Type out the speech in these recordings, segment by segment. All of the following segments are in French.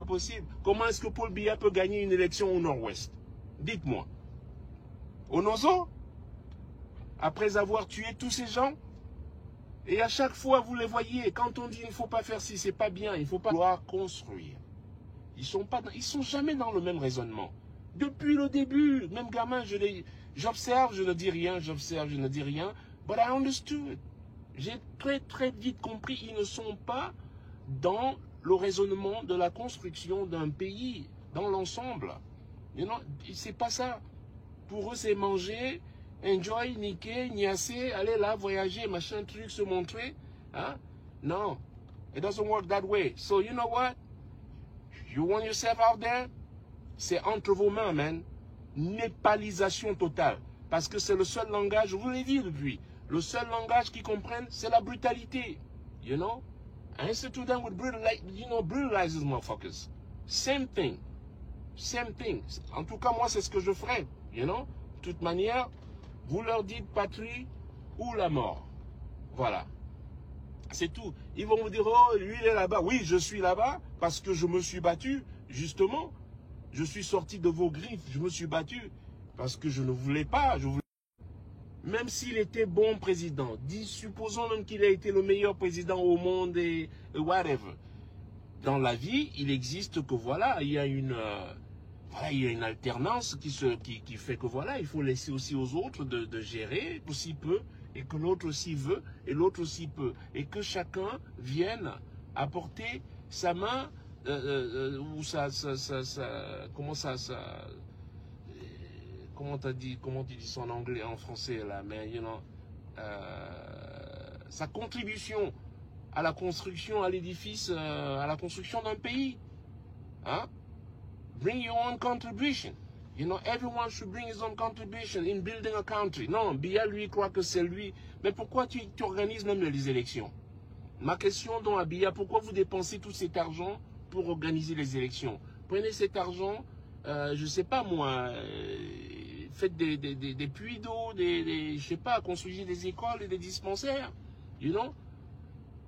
Possible. Comment est-ce que Paul Biya peut gagner une élection au Nord-Ouest? Dites-moi. Au Nozo? Après avoir tué tous ces gens? Et à chaque fois, vous les voyez, quand on dit il ne faut pas faire ci, c'est pas bien, il ne faut pas vouloir construire. Ils sont jamais dans le même raisonnement. Depuis le début, même gamin, j'observe, je ne dis rien, j'observe, je ne dis rien. But I understood. J'ai très vite compris, ils ne sont pas dans le raisonnement de la construction d'un pays, dans l'ensemble. You know, c'est pas ça. Pour eux, c'est manger, enjoy, niquer, niasser, aller là, voyager, machin, truc, se montrer. Hein? Non. It doesn't work that way. So, you know what? You want yourself out there? C'est entre vos mains, man. Népalisation totale. Parce que c'est le seul langage, je vous l'ai dit depuis, le seul langage qu'ils comprennent, c'est la brutalité. You know? Answer to them with brutalize these motherfuckers. Same thing. Same thing. En tout cas, moi, c'est ce que je ferai. You know? De toute manière, vous leur dites patrie ou la mort. Voilà. C'est tout. Ils vont vous dire, oh, lui, il est là-bas. Oui, je suis là-bas parce que je me suis battu, justement. Je suis sorti de vos griffes. Je me suis battu parce que je ne voulais pas. Même s'il était bon président, supposons même qu'il a été le meilleur président au monde et whatever. Dans la vie, il existe que voilà, il y a une alternance qui fait que voilà, il faut laisser aussi aux autres de gérer aussi peu et que l'autre aussi veut et l'autre aussi peut et que chacun vienne apporter sa main ou comment tu dis ça en anglais, en français là, mais you know, sa contribution à la construction, à l'édifice, à la construction d'un pays. Hein? Bring your own contribution. You know, everyone should bring his own contribution in building a country. Non, Biya, lui, croit que c'est lui. Mais pourquoi tu organises même les élections? Ma question donc à Biya, pourquoi vous dépensez tout cet argent pour organiser les élections? Prenez cet argent, je ne sais pas moi, faites des puits d'eau, je sais pas, construisez des écoles et des dispensaires. You know?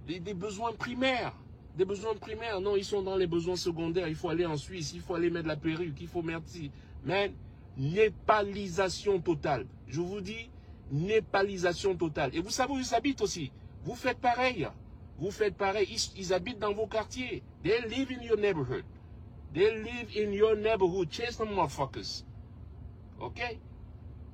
Des besoins primaires. Des besoins primaires. Non, ils sont dans les besoins secondaires. Il faut aller en Suisse, il faut aller mettre la perruque, il faut merci. Mais népalisation totale. Je vous dis, népalisation totale. Et vous savez où ils habitent aussi. Vous faites pareil. Vous faites pareil. Ils habitent dans vos quartiers. They live in your neighborhood. They live in your neighborhood. Chase them motherfuckers. Ok?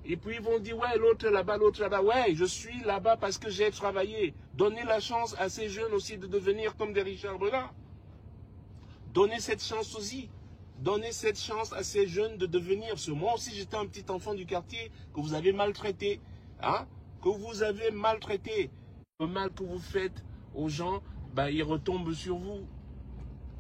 Et puis ils vont dire, ouais, l'autre là-bas, l'autre là-bas. Ouais, je suis là-bas parce que j'ai travaillé. Donnez la chance à ces jeunes aussi de devenir comme des Richard Breda. Donnez cette chance aussi. Donnez cette chance à ces jeunes de devenir. Parce que moi aussi, j'étais un petit enfant du quartier que vous avez maltraité. Hein? Que vous avez maltraité. Le mal que vous faites aux gens, bah, il retombe sur vous.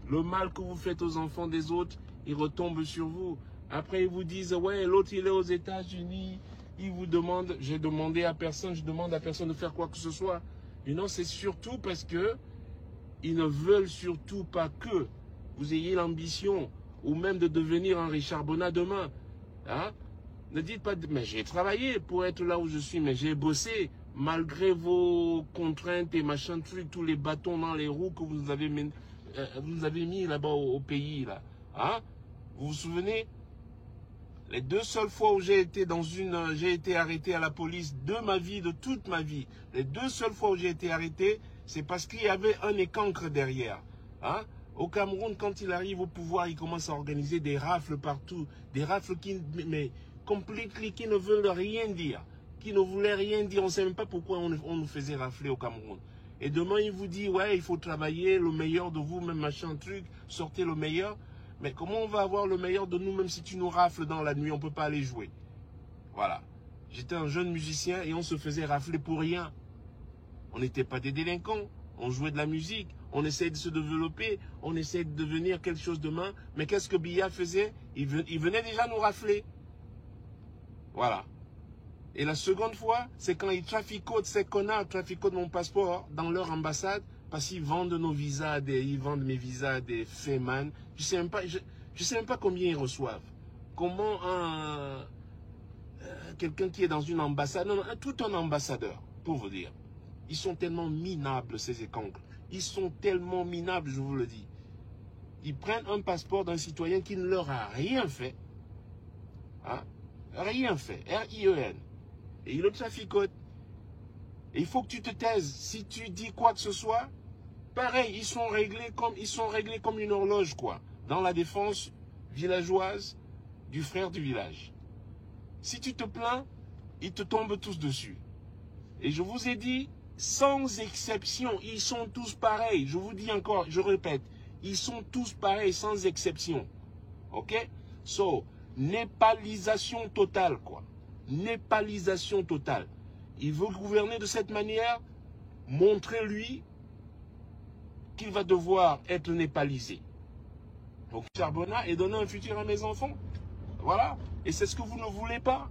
Le mal que vous faites aux enfants des autres, il retombe sur vous. Après, ils vous disent, ouais, l'autre, il est aux États-Unis. Ils vous demandent, j'ai demandé à personne, je demande à personne de faire quoi que ce soit. Et non, c'est surtout parce que ils ne veulent surtout pas que vous ayez l'ambition ou même de devenir un Richard Bona demain. Hein? Ne dites pas, mais j'ai travaillé pour être là où je suis, mais j'ai bossé malgré vos contraintes et machin truc, tous les bâtons dans les roues que vous nous avez mis là-bas au pays. Là. Hein? Vous vous souvenez? Les 2 seules fois où j'ai été j'ai été arrêté à la police de ma vie, de toute ma vie. Les 2 seules fois où j'ai été arrêté, c'est parce qu'il y avait un écancre derrière. Hein? Au Cameroun, quand il arrive au pouvoir, il commence à organiser des rafles partout. Des rafles qui ne veulent rien dire. Qui ne voulaient rien dire. On ne sait même pas pourquoi on nous faisait rafler au Cameroun. Et demain, il vous dit, ouais, il faut travailler le meilleur de vous, même machin truc, sortez le meilleur. Mais comment on va avoir le meilleur de nous, même si tu nous rafles dans la nuit, on ne peut pas aller jouer. Voilà. J'étais un jeune musicien et on se faisait rafler pour rien. On n'était pas des délinquants. On jouait de la musique. On essayait de se développer. On essayait de devenir quelque chose demain. Mais qu'est-ce que Biya faisait? Il venait déjà nous rafler. Voilà. Et la seconde fois, c'est quand ils traficotent, ces connards traficotent mon passeport dans leur ambassade. Parce qu'ils vendent nos visas, ils vendent mes visas à des fémans. Je sais même pas combien ils reçoivent. Comment quelqu'un qui est dans une ambassade, non, tout un ambassadeur, pour vous dire. Ils sont tellement minables, ces écancres. Ils sont tellement minables, je vous le dis. ils prennent un passeport d'un citoyen qui ne leur a rien fait. Hein? Rien fait. R-I-E-N. Et ils le traficotent. Et il faut que tu te taises. Si tu dis quoi que ce soit, pareil, ils sont réglés comme une horloge, quoi. Dans la défense villageoise du frère du village. Si tu te plains, ils te tombent tous dessus. Et je vous ai dit, sans exception, ils sont tous pareils. Je vous dis encore, je répète, ils sont tous pareils, sans exception. Ok? So, népalisation totale, quoi. Népalisation totale. Il veut gouverner de cette manière, montrez-lui qu'il va devoir être népalisé. Donc, charbonnat et donner un futur à mes enfants. Voilà. Et c'est ce que vous ne voulez pas.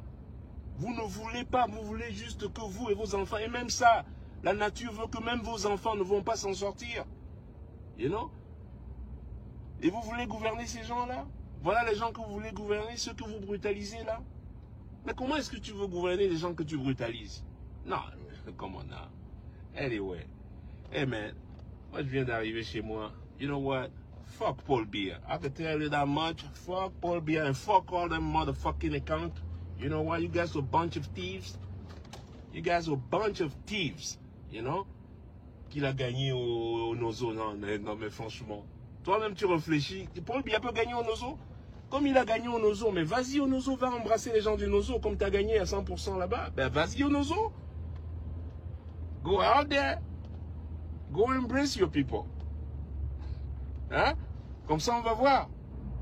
Vous ne voulez pas, vous voulez juste que vous et vos enfants, et même ça, la nature veut que même vos enfants ne vont pas s'en sortir. You know? Et vous voulez gouverner ces gens-là? Voilà les gens que vous voulez gouverner, ceux que vous brutalisez là. Mais comment est-ce que tu veux gouverner les gens que tu brutalises? Non, comment on. Anyway. Hey man, moi je viens d'arriver chez moi. You know what? Fuck Paul Biya. I can tell you that much. Fuck Paul Biya and fuck all them motherfucking accounts. You know what? You guys are a bunch of thieves. You guys are a bunch of thieves. You know? Qu'il a gagné au Nozo. Non, mais franchement. Toi-même, tu réfléchis. Paul Biya peut gagner au Nozo? Comme il a gagné au Nozo, mais vas-y au Nozo, va embrasser les gens du Nozo. Comme tu as gagné à 100% là-bas, ben vas-y au Nozo. Go out there. Go embrace your people. Hein? Comme ça, on va voir.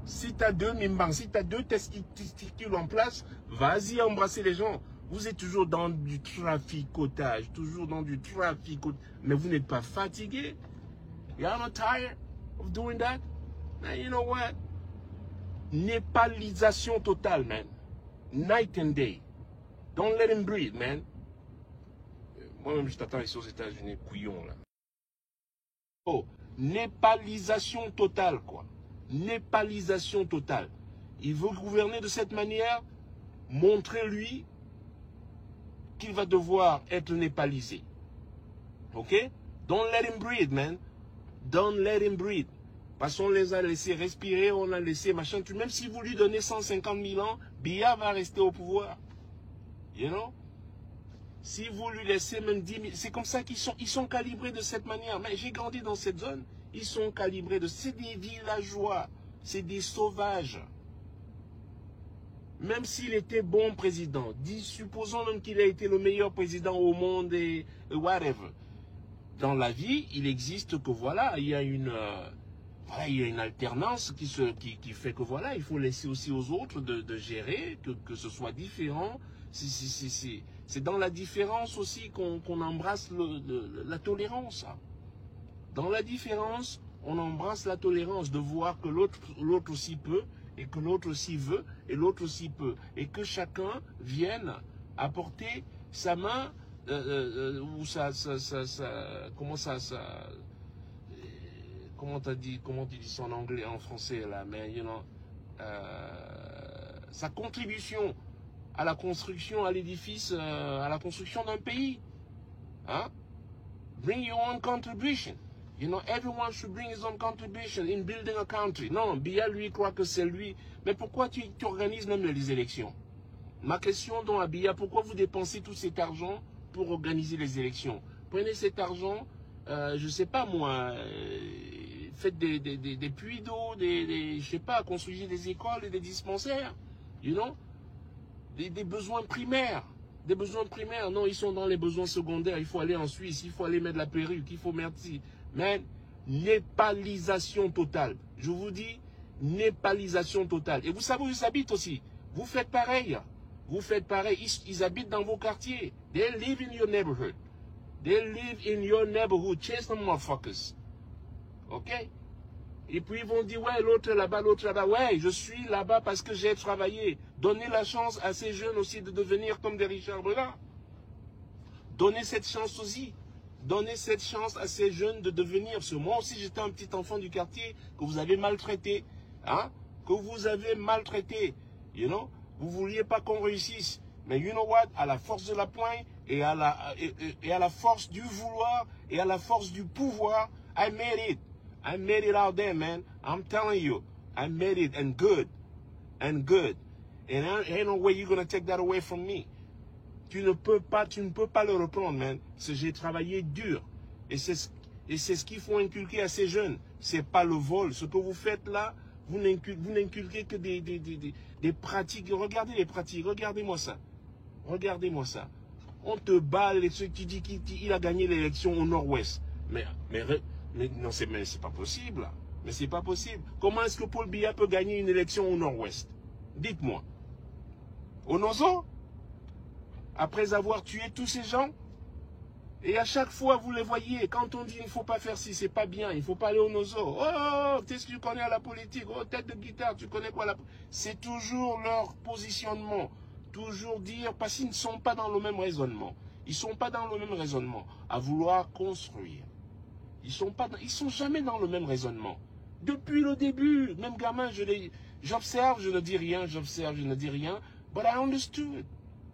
Si tu as deux mimbang, si tu as deux testicules en place, vas-y embrasser les gens. Vous êtes toujours dans du traficotage, toujours dans du traficotage. Mais vous n'êtes pas fatigué. You're not tired of doing that? Man, you know what? Népalisation totale, man. Night and day. Don't let him breathe, man. Moi-même, je t'attends ici aux États-Unis, couillon, là. Oh, népalisation totale, quoi. Népalisation totale. Il veut gouverner de cette manière, montrez-lui qu'il va devoir être népalisé. Ok? Don't let him breathe, man. Don't let him breathe. Parce qu'on les a laissés respirer, on a laissé machin. Même si vous lui donnez 150 000 ans, Biya va rester au pouvoir. You know? Si vous lui laissez même 10 000, c'est comme ça qu'ils sont calibrés de cette manière. Mais j'ai grandi dans cette zone, ils sont calibrés de... C'est des villageois, c'est des sauvages. Même s'il était bon président, supposons même qu'il a été le meilleur président au monde et whatever. Dans la vie, il existe que voilà, il y a une alternance qui fait que voilà, il faut laisser aussi aux autres de gérer, que ce soit différent. C'est dans la différence aussi qu'on embrasse la tolérance. Dans la différence, on embrasse la tolérance de voir que l'autre aussi peut, et que l'autre aussi veut, et l'autre aussi peut. Et que chacun vienne apporter sa main, ou comment tu dis ça en anglais, en français, là, mais, you know, sa contribution à la construction, à l'édifice, à la construction d'un pays. Hein? Bring your own contribution. You know, everyone should bring his own contribution in building a country. Non, Biya, lui, croit que c'est lui. Mais pourquoi tu organises même les élections? Ma question donc à Biya, pourquoi vous dépensez tout cet argent pour organiser les élections? Prenez cet argent, je ne sais pas moi, faites des puits d'eau, je sais pas, construisez des écoles et des dispensaires. You know? Des besoins primaires. Des besoins primaires. Non, ils sont dans les besoins secondaires. Il faut aller en Suisse, il faut aller mettre la perruque, il faut merci. Mais népalisation totale. Je vous dis, népalisation totale. Et vous savez où ils habitent aussi. Vous faites pareil. Vous faites pareil. Ils habitent dans vos quartiers. They live in your neighborhood. They live in your neighborhood. Chase them motherfuckers. Ok? Et puis ils vont dire, ouais, l'autre là-bas, l'autre là-bas. Ouais, je suis là-bas parce que j'ai travaillé. Donnez la chance à ces jeunes aussi de devenir comme des Richard Brelin. Donnez cette chance aussi. Donnez cette chance à ces jeunes de devenir. Parce que moi aussi, j'étais un petit enfant du quartier que vous avez maltraité. Hein? Que vous avez maltraité. You know? Vous ne vouliez pas qu'on réussisse. Mais you know what? À la force de la poigne et à la force du vouloir et à la force du pouvoir, I made it. I made it out there, man. I'm telling you. I made it, and good. And good. And ain't no way you're going to take that away from me. Tu ne peux pas le reprendre, man. J'ai travaillé dur. Et c'est ce qu'il faut inculquer à ces jeunes. C'est pas le vol. Ce que vous faites là, vous n'inculquez que des pratiques. Regardez les pratiques. Regardez-moi ça. Regardez-moi ça. On te bat, ceux qui disent qu'il a gagné l'élection au nord-ouest. Mais non, c'est pas possible. Mais c'est pas possible. Comment est-ce que Paul Biya peut gagner une élection au nord-ouest? Dites-moi. Au Nozo? Après avoir tué tous ces gens? Et à chaque fois, vous les voyez, quand on dit il ne faut pas faire ci, c'est pas bien, il ne faut pas aller au Nozo. Oh, qu'est-ce que tu connais à la politique? Oh, tête de guitare, tu connais quoi la... C'est toujours leur positionnement. Toujours dire, parce qu'ils ne sont pas dans le même raisonnement. Ils ne sont pas dans le même raisonnement à vouloir construire. Ils sont jamais dans le même raisonnement. Depuis le début, même gamin, j'observe, je ne dis rien, j'observe, je ne dis rien. But I understood.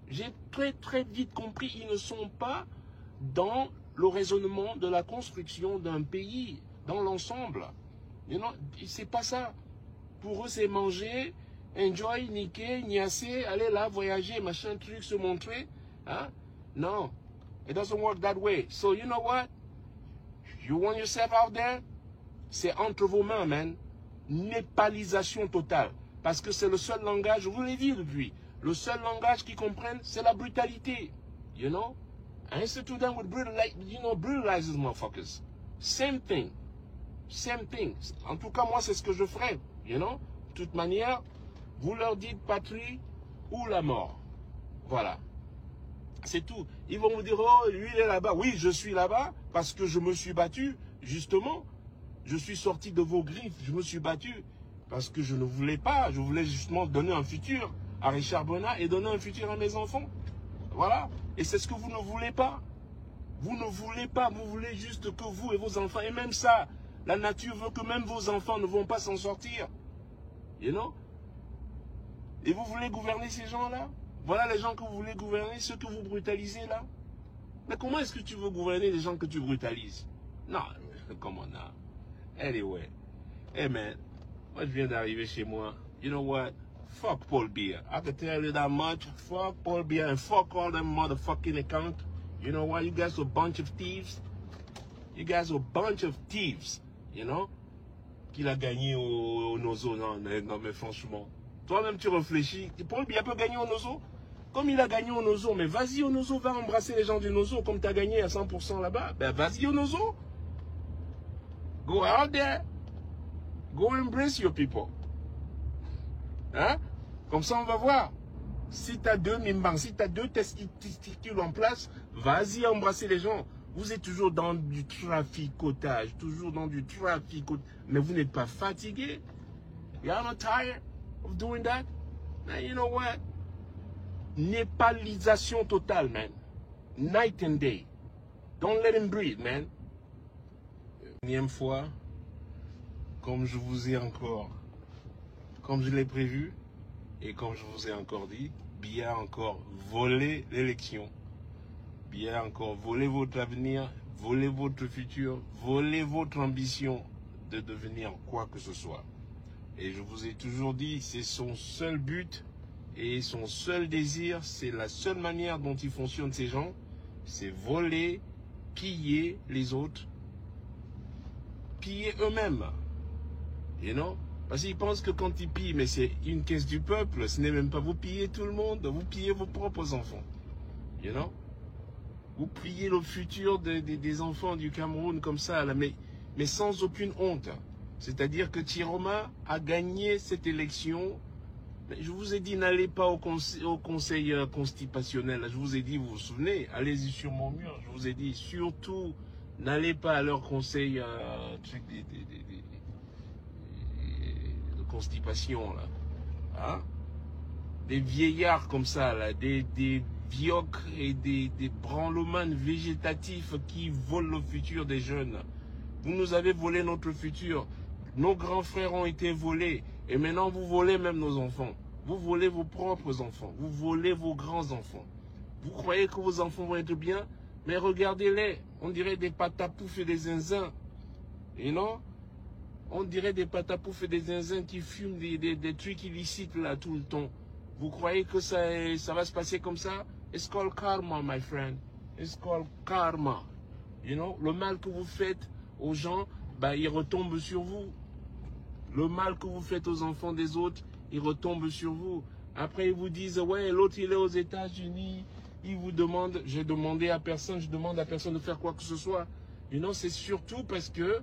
J'ai très vite compris, ils ne sont pas dans le raisonnement de la construction d'un pays, dans l'ensemble. You know, c'est pas ça. Pour eux, c'est manger, enjoy, niquer, niasser, aller là, voyager, machin, truc, se montrer. Hein? Non. It doesn't work that way. So, you know what? You want yourself out there? C'est entre vos mains, man. Népalisation totale. Parce que c'est le seul langage, je vous l'ai dit depuis, le seul langage qu'ils comprennent, c'est la brutalité. You know? I used to them with brutalizes motherfuckers. Same thing. Same thing. En tout cas, moi, c'est ce que je ferais. You know? De toute manière, vous leur dites patrie ou la mort. Voilà. C'est tout. Ils vont vous dire, oh, lui, il est là-bas. Oui, je suis là-bas parce que je me suis battu, justement. Je suis sorti de vos griffes. Je me suis battu parce que je ne voulais pas. Je voulais justement donner un futur à Richard Bonnat et donner un futur à mes enfants. Voilà. Et c'est ce que vous ne voulez pas. Vous ne voulez pas. Vous voulez juste que vous et vos enfants, et même ça, la nature veut que même vos enfants ne vont pas s'en sortir. You know? Et vous voulez gouverner ces gens-là? Voilà les gens que vous voulez gouverner, ceux que vous brutalisez là. Mais comment est-ce que tu veux gouverner les gens que tu brutalises? Non, come on now. Anyway. Hey man, moi je viens d'arriver chez moi. You know what? Fuck Paul Biya. I can tell you that much. Fuck Paul Biya and fuck all them motherfucking accounts. You know what? You guys are a bunch of thieves. You guys are a bunch of thieves. You know? Qu'il a gagné au Nozo. Non, mais franchement. Toi-même tu réfléchis. Paul Biya peut gagner au Nozo? Comme il a gagné au Nozo, mais vas-y au Nozo, va embrasser les gens du Nozo, comme tu as gagné à 100% là-bas. Ben vas-y au Nozo. Go out there. Go embrace your people. Hein? Comme ça, on va voir. Si tu as deux mimbang, si tu as deux testicules en place, vas-y embrasser les gens. Vous êtes toujours dans du traficotage, toujours dans du traficotage. Mais vous n'êtes pas fatigué. You're not tired of doing that? Man, you know what? Népalisation totale, man. Night and day. Don't let him breathe, man. Unième fois, comme je vous ai encore, comme je l'ai prévu, et comme je vous ai encore dit, Biya a encore volé l'élection. Biya a encore volé votre avenir, volé votre futur, volé votre ambition de devenir quoi que ce soit. Et je vous ai toujours dit, c'est son seul but. Et son seul désir, c'est la seule manière dont ils fonctionnent ces gens, c'est voler, piller les autres, piller eux-mêmes. You know? Parce qu'ils pensent que quand ils pillent, mais c'est une caisse du peuple, ce n'est même pas vous pillez tout le monde, vous pillez vos propres enfants. You know? Vous pillez le futur des enfants du Cameroun comme ça, là, mais sans aucune honte. C'est-à-dire que Tiroma a gagné cette élection. Je vous ai dit, n'allez pas au conseil constipationnel. Je vous ai dit, vous vous souvenez, allez-y sur mon mur. Je vous ai dit, surtout, n'allez pas à leur conseil de constipation. Là. Hein? Des vieillards comme ça, là, des viocres et des branlomanes végétatifs qui volent le futur des jeunes. Vous nous avez volé notre futur. Nos grands frères ont été volés. Et maintenant, vous volez même nos enfants. Vous volez vos propres enfants. Vous volez vos grands-enfants. Vous croyez que vos enfants vont être bien? Mais regardez-les. On dirait des patapouf et des zinzins. You know? On dirait des patapouf et des zinzins qui fument des trucs illicites là tout le temps. Vous croyez que ça va se passer comme ça? It's called karma, my friend. It's called karma. You know, le mal que vous faites aux gens, bah, il retombe sur vous. Le mal que vous faites aux enfants des autres, il retombe sur vous. Après, ils vous disent, ouais, l'autre, il est aux États-Unis. Ils vous demandent, j'ai demandé à personne, je demande à personne de faire quoi que ce soit. You know, c'est surtout parce que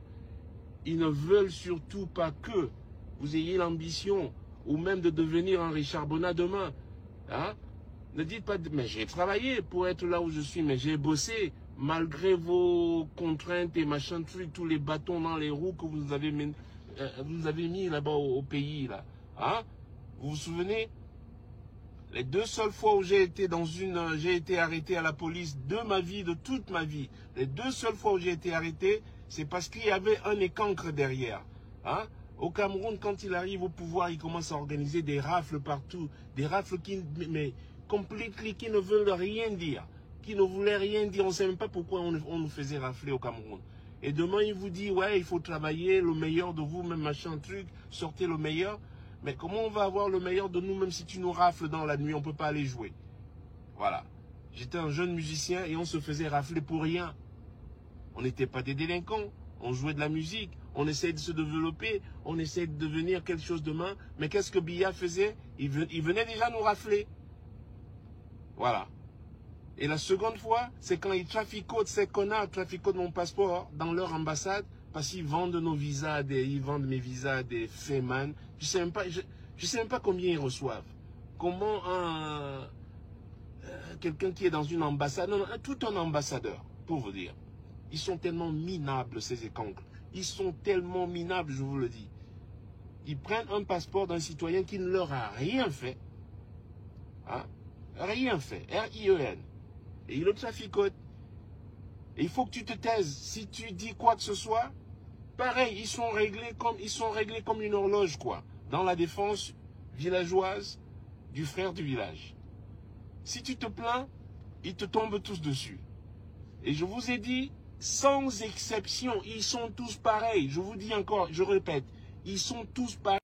ils ne veulent surtout pas que vous ayez l'ambition ou même de devenir un Richard Bonnat demain. Hein? Ne dites pas, mais j'ai travaillé pour être là où je suis, mais j'ai bossé malgré vos contraintes et machin truc, tous les bâtons dans les roues que vous avez mis là-bas au pays. Là. Hein? Vous vous souvenez? Les 2 seules fois où j'ai été arrêté à la police de ma vie, de toute ma vie, les 2 seules fois où j'ai été arrêté, c'est parce qu'il y avait un écancre derrière. Hein? Au Cameroun, quand il arrive au pouvoir, il commence à organiser des rafles partout. Des rafles qui ne veulent rien dire. Qui ne voulaient rien dire. On ne sait même pas pourquoi on nous faisait rafler au Cameroun. Et demain, il vous dit, ouais, il faut travailler, le meilleur de vous, même machin truc, sortez le meilleur. Mais comment on va avoir le meilleur de nous, même si tu nous rafles dans la nuit, on ne peut pas aller jouer. Voilà. J'étais un jeune musicien et on se faisait rafler pour rien. On n'était pas des délinquants. On jouait de la musique. On essayait de se développer. On essayait de devenir quelque chose demain. Mais qu'est-ce que Biya faisait? Il venait déjà nous rafler. Voilà. Et la seconde fois, c'est quand ils traficotent, ces connards traficotent mon passeport dans leur ambassade parce qu'ils vendent nos visas, ils vendent mes visas des Feman. Je sais même pas combien ils reçoivent. Comment quelqu'un qui est dans une ambassade, non, tout un ambassadeur, pour vous dire. Ils sont tellement minables, ces écancres. Ils sont tellement minables, je vous le dis. Ils prennent un passeport d'un citoyen qui ne leur a rien fait. Hein? Rien fait. R-I-E-N. Et ils le traficotent. Et il faut que tu te taises. Si tu dis quoi que ce soit, pareil, ils sont réglés comme une horloge, quoi. Dans la défense villageoise du frère du village. Si tu te plains, ils te tombent tous dessus. Et je vous ai dit, sans exception, ils sont tous pareils. Je vous dis encore, je répète, ils sont tous pareils.